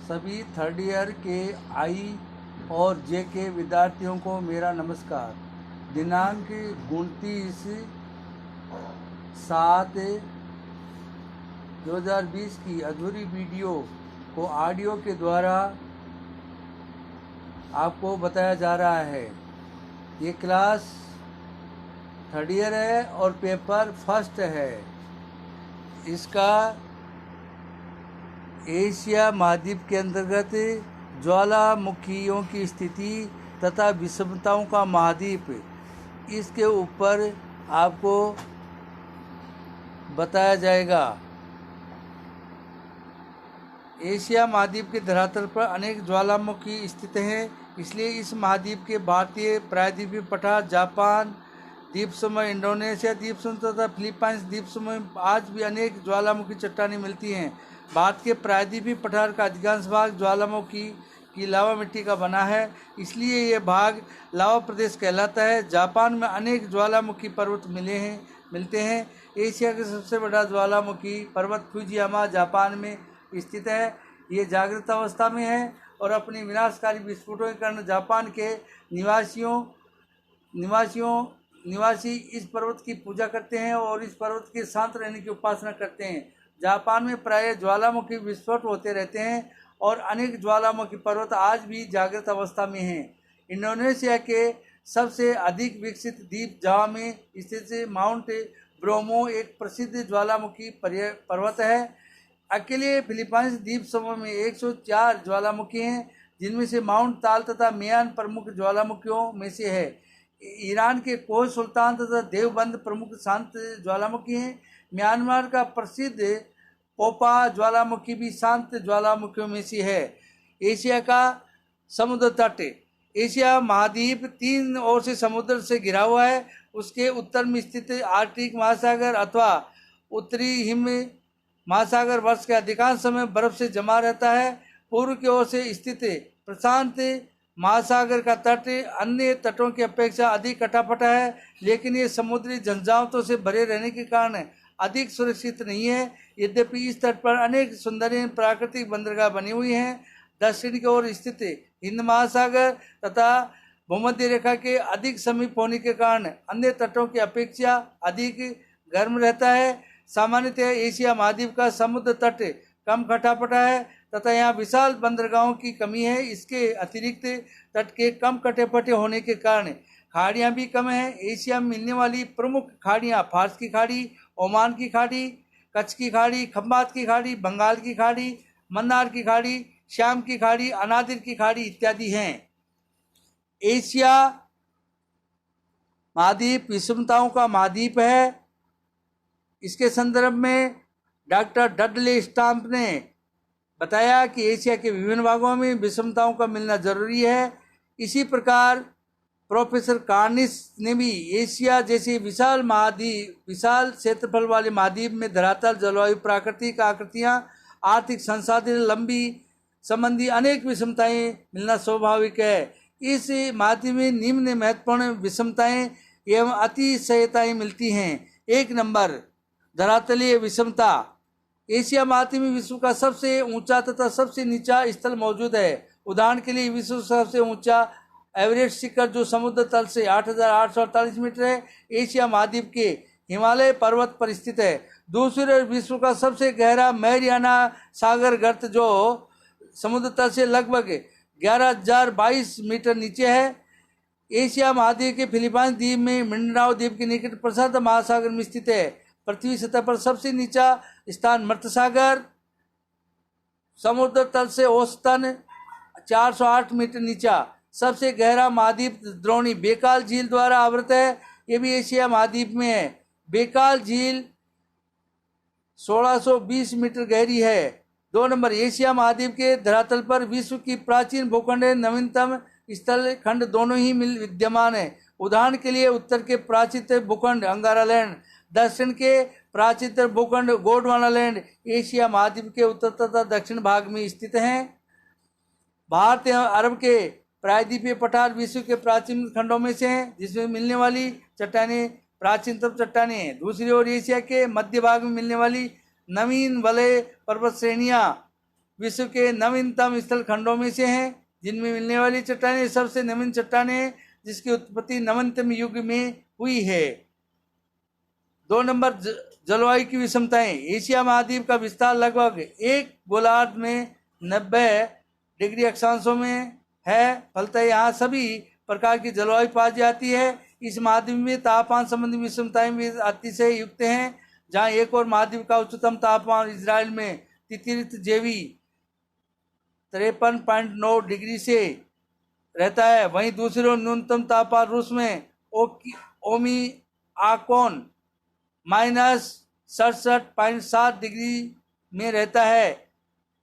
सभी third year के आई और जे के विद्यार्थियों को मेरा नमस्कार। दिनांक 29/7/2020 की अधूरी वीडियो को ऑडियो के द्वारा आपको बताया जा रहा है। ये क्लास थर्ड ईयर है और पेपर फर्स्ट है। इसका एशिया महाद्वीप के अंतर्गत ज्वालामुखियों की स्थिति तथा विषमताओं का महाद्वीप, इसके ऊपर आपको बताया जाएगा। एशिया महाद्वीप के धरातल पर अनेक ज्वालामुखी स्थित हैं, इसलिए इस महाद्वीप के भारतीय प्रायद्वीपीय पठार, जापान द्वीप समूह, इंडोनेशिया द्वीप समूह तथा फिलीपाइंस द्वीप समूह आज भी अनेक ज्वालामुखी चट्टानें मिलती हैं। भारत के प्रायद्वीपीय पठार का अधिकांश भाग ज्वालामुखी की लावा मिट्टी का बना है, इसलिए यह भाग लावा प्रदेश कहलाता है। जापान में अनेक ज्वालामुखी पर्वत मिलते हैं। एशिया का सबसे बड़ा ज्वालामुखी पर्वत फुजियामा जापान में स्थित है। ये जागृत अवस्था में है और अपनी विनाशकारी विस्फोटों के कारण जापान के निवासी इस पर्वत की पूजा करते हैं और इस पर्वत के शांत रहने की उपासना करते हैं। जापान में प्रायः ज्वालामुखी विस्फोट होते रहते हैं और अनेक ज्वालामुखी पर्वत आज भी जागृत अवस्था में हैं। इंडोनेशिया के सबसे अधिक विकसित द्वीप जावा में स्थित माउंट ब्रोमो एक प्रसिद्ध ज्वालामुखी पर्वत है। अकेले फिलीपाइंस द्वीप समूह में 104 ज्वालामुखी हैं, जिनमें से माउंट ताल तथा मेयान प्रमुख ज्वालामुखियों में से है। ईरान के कोह सुल्तान तथा देवबंद प्रमुख शांत ज्वालामुखी हैं। म्यांमार का प्रसिद्ध पोपा ज्वालामुखी भी शांत ज्वालामुखियों में से है। एशिया का समुद्र तट। एशिया महाद्वीप 3 ओर से समुद्र से घिरा हुआ है। उसके उत्तर में स्थित आर्कटिक महासागर अथवा उत्तरी हिम महासागर वर्ष के अधिकांश समय बर्फ से जमा रहता है। पूर्व की ओर से स्थित प्रशांत महासागर का तट अन्य तटों की अपेक्षा अधिक कटाफटा है, लेकिन ये समुद्री झंझावातों से भरे रहने के कारण अधिक सुरक्षित नहीं है। यद्यपि इस तट पर अनेक सुंदर प्राकृतिक बंदरगाह बनी हुई हैं। दक्षिण की ओर स्थित हिंद महासागर तथा भूमध्य रेखा के अधिक समीप होने के कारण अन्य तटों की अपेक्षा अधिक गर्म रहता है। सामान्यतः एशिया महाद्वीप का समुद्र तट कम कटाफटा है तथा यहाँ विशाल बंदरगाहों की कमी है। इसके अतिरिक्त तट के कम कटेपटे होने के कारण खाड़ियाँ भी कम हैं। एशिया में मिलने वाली प्रमुख खाड़ियाँ फारस की खाड़ी, ओमान की खाड़ी, कच्छ की खाड़ी, खंबात की खाड़ी, बंगाल की खाड़ी, मन्नार की खाड़ी, श्याम की खाड़ी, अनादिर की खाड़ी इत्यादि हैं। एशिया महाद्वीप विषमताओं का महाद्वीप है। इसके संदर्भ में डॉक्टर डडले स्टाम्प ने बताया कि एशिया के विभिन्न भागों में विषमताओं का मिलना जरूरी है। इसी प्रकार प्रोफेसर कार्निस ने भी एशिया जैसे विशाल क्षेत्रफल वाले महाद्वीप में धरातल, जलवायु, प्राकृतिक आकृतियाँ, आर्थिक संसाधन, लंबी संबंधी अनेक विषमताएं मिलना स्वाभाविक है। इस महाद्वीप में निम्न महत्वपूर्ण विषमताएं एवं अतिशयताएं मिलती हैं। 1 नंबर धरातलीय विषमता। एशिया महाद्वीप में विश्व का सबसे ऊंचा तथा सबसे नीचा स्थल मौजूद है। उदाहरण के लिए विश्व का सबसे ऊंचा एवरेस्ट शिखर जो समुद्र तल से 8,848 मीटर है, एशिया महाद्वीप के हिमालय पर्वत पर स्थित है। दूसरी ओर विश्व का सबसे गहरा मैरियाना सागर गर्त जो समुद्र तल से लगभग 11,022 मीटर नीचे है। एशिया महाद्वीप के फिलीपाइंस द्वीप में मिंडनाओ द्वीप के निकट प्रशांत महासागर में स्थित है। पृथ्वी सतह पर सबसे नीचा स्थान मृत सागर, समुद्र तल से औसतन 408 मीटर नीचा। सबसे गहरा महाद्वीप द्रोणी बेकाल झील द्वारा आवृत है। ये भी एशिया महाद्वीप में है। बेकाल झील 1620 मीटर गहरी है। 2 नंबर एशिया महाद्वीप के धरातल पर विश्व की प्राचीन भूखंड नवीनतम स्थल खंड दोनों ही विद्यमान है। उदाहरण के लिए उत्तर के प्राचीन भूखंड अंगारा लैंड, दक्षिण के प्राचीन भूखंड गोंडवाना लैंड एशिया महाद्वीप के उत्तर तथा दक्षिण भाग में स्थित हैं। भारत एवं अरब के प्रायद्वीपीय पठार विश्व के प्राचीन खंडों में से हैं, जिसमें मिलने वाली चट्टानें प्राचीनतम चट्टानें हैं। दूसरी ओर एशिया के मध्य भाग में मिलने वाली नवीन वलय पर्वत श्रेणियाँ विश्व के नवीनतम स्थल खंडों में से हैं, जिनमें मिलने वाली चट्टानें सबसे नवीन चट्टानें हैं, जिसकी उत्पत्ति नवीनतम युग में हुई है। 2 नंबर, जलवायु की विषमताएं। एशिया महाद्वीप का विस्तार लगभग एक गोलार्ध में 90 डिग्री अक्षांशों में है। फलतः यहाँ सभी प्रकार की जलवायु पाई जाती है। इस महाद्वीप में तापमान संबंधी विषमताएं भी अतिशय युक्त हैं। जहाँ एक और महाद्वीप का उच्चतम तापमान इजराइल में तितिरित जेवी 53.9 डिग्री से रहता है, वहीं दूसरी ओर न्यूनतम तापमान रूस में ओमी आकोन -67.7 डिग्री में रहता है।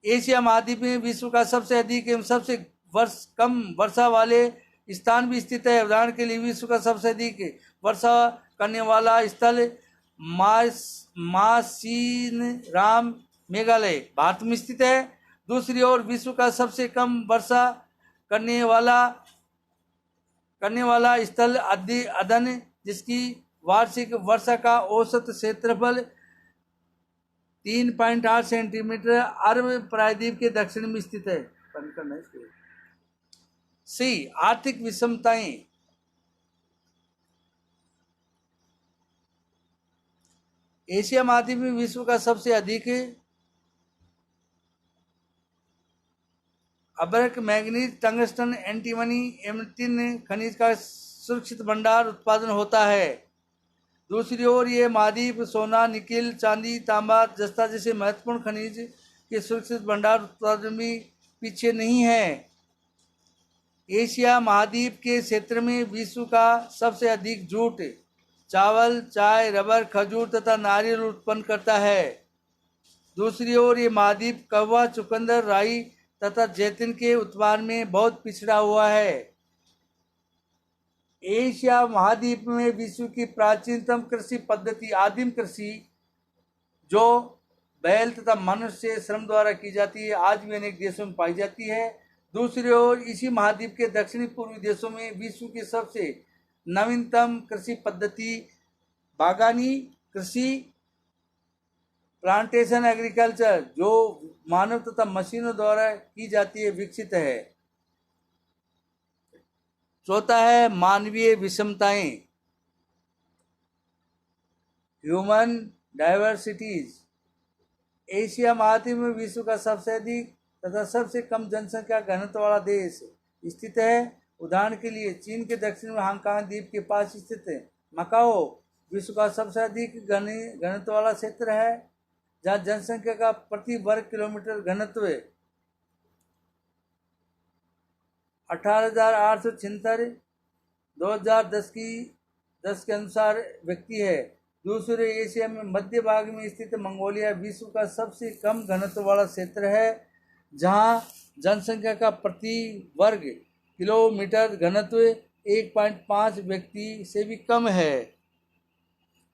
एशिया महाद्वीप में विश्व का सबसे अधिक एवं सबसे कम वर्षा वाले स्थान भी स्थित है। उदाहरण के लिए विश्व का सबसे अधिक वर्षा करने वाला स्थल मासिनराम मेघालय भारत में स्थित है। दूसरी ओर विश्व का सबसे कम वर्षा करने वाला स्थल अदन, जिसकी वार्षिक वर्षा का औसत क्षेत्रफल 3.8 सेंटीमीटर अरब प्रायद्वीप के दक्षिण में स्थित है। सी, आर्थिक विषमताएं। एशिया महाद्वीप में विश्व का सबसे अधिक अभ्रक, मैग्नीज, टंगस्टन, एंटीमनी, एमटिन खनिज का सुरक्षित भंडार उत्पादन होता है। दूसरी ओर ये महाद्वीप सोना, निकिल, चांदी, तांबा, जस्ता जैसे महत्वपूर्ण खनिज के सुरक्षित भंडार उत्पादन में पीछे नहीं है। एशिया महाद्वीप के क्षेत्र में विश्व का सबसे अधिक जूट, चावल, चाय, रबर, खजूर तथा नारियल उत्पन्न करता है। दूसरी ओर ये महाद्वीप कहवा, चुकंदर, राई तथा जैतून के उत्पादन में बहुत पिछड़ा हुआ है। एशिया महाद्वीप में विश्व की प्राचीनतम कृषि पद्धति आदिम कृषि, जो बैल तथा मनुष्य श्रम द्वारा की जाती है, आज भी अनेक देशों में पाई जाती है। दूसरी ओर इसी महाद्वीप के दक्षिणी पूर्वी देशों में विश्व की सबसे नवीनतम कृषि पद्धति बागानी कृषि, प्लांटेशन एग्रीकल्चर, जो मानव तथा मशीनों द्वारा की जाती है, विकसित है। चौथा है मानवीय विषमताएं, ह्यूमन डाइवर्सिटीज। एशिया महाद्वीप में विश्व का सबसे अधिक तथा सबसे कम जनसंख्या घनत्व वाला देश स्थित है। उदाहरण के लिए चीन के दक्षिण में हांगकांग द्वीप के पास स्थित है मकाओ विश्व का सबसे अधिक घनत्व वाला क्षेत्र है, जहाँ जनसंख्या का प्रति वर्ग किलोमीटर घनत्व 18,876 2010 के अनुसार व्यक्ति है। दूसरे एशिया में मध्य भाग में स्थित मंगोलिया विश्व का सबसे कम घनत्व वाला क्षेत्र है, जहां जनसंख्या का प्रति वर्ग किलोमीटर घनत्व 1.5 व्यक्ति से भी कम है।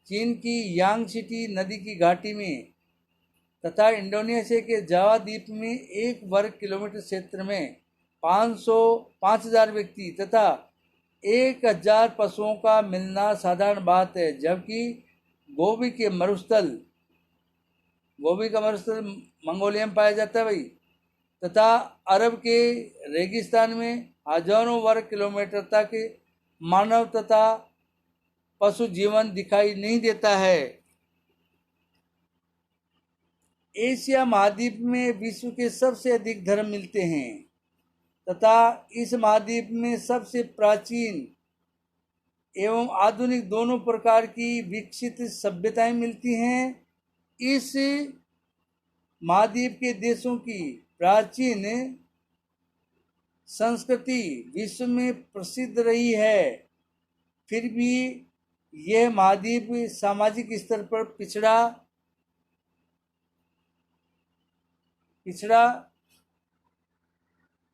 चीन की यांगसिटी नदी की घाटी में तथा इंडोनेशिया के जावा द्वीप में 1 वर्ग किलोमीटर क्षेत्र में 5,000 व्यक्ति तथा 1,000 पशुओं का मिलना साधारण बात है, जबकि गोबी का मरुस्थल मंगोलिया में पाया जाता है भाई, तथा अरब के रेगिस्तान में हजारों वर्ग किलोमीटर तक मानव तथा पशु जीवन दिखाई नहीं देता है। एशिया महाद्वीप में विश्व के सबसे अधिक धर्म मिलते हैं तथा इस महाद्वीप में सबसे प्राचीन एवं आधुनिक दोनों प्रकार की विकसित सभ्यताएं मिलती हैं। इस महाद्वीप के देशों की प्राचीन संस्कृति विश्व में प्रसिद्ध रही है, फिर भी यह महाद्वीप सामाजिक स्तर पर पिछड़ा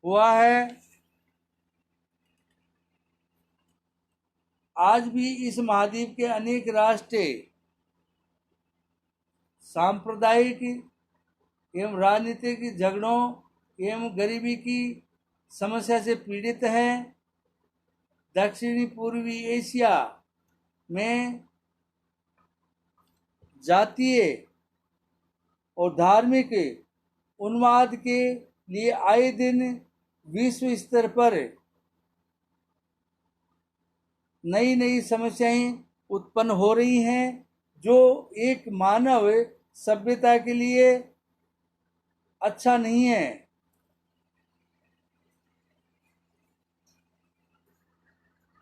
हुआ है। आज भी इस महाद्वीप के अनेक राष्ट्र सांप्रदायिक एवं राजनीतिक झगड़ों एवं गरीबी की समस्या से पीड़ित हैं। दक्षिणी पूर्वी एशिया में जातीय और धार्मिक उन्माद के लिए आए दिन विश्व स्तर पर नई नई समस्याएं उत्पन्न हो रही हैं, जो एक मानव सभ्यता के लिए अच्छा नहीं है।